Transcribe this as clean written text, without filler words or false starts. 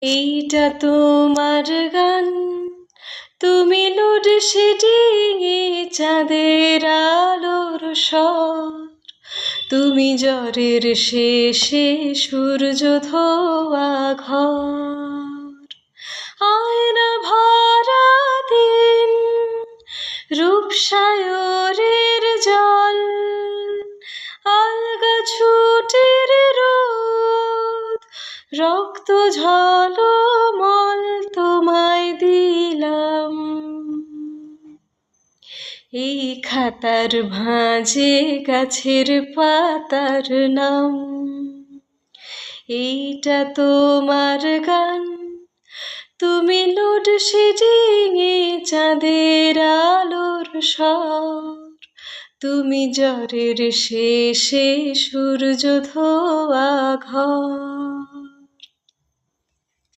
এইটা তোমার গান, তুমি লোডশেডিং এ চাঁদের আলোর স্বর, তুমি জ্বরের শেষে সূর্য ধোয়া ঘর। আয়না ভরা দিন, রূপসায়রের জল, আলগা ছুটির রোদ, রক্ত ঝলমল তোমায় দিলাম। এই খাতার ভাঁজে গাছের পাতার নাম। এইটা তোমার গান, তুমি লোডশেডিং এ চাঁদের আলোর স্বর, তুমি জ্বরের শেষে সূর্য ধোয়া ঘর।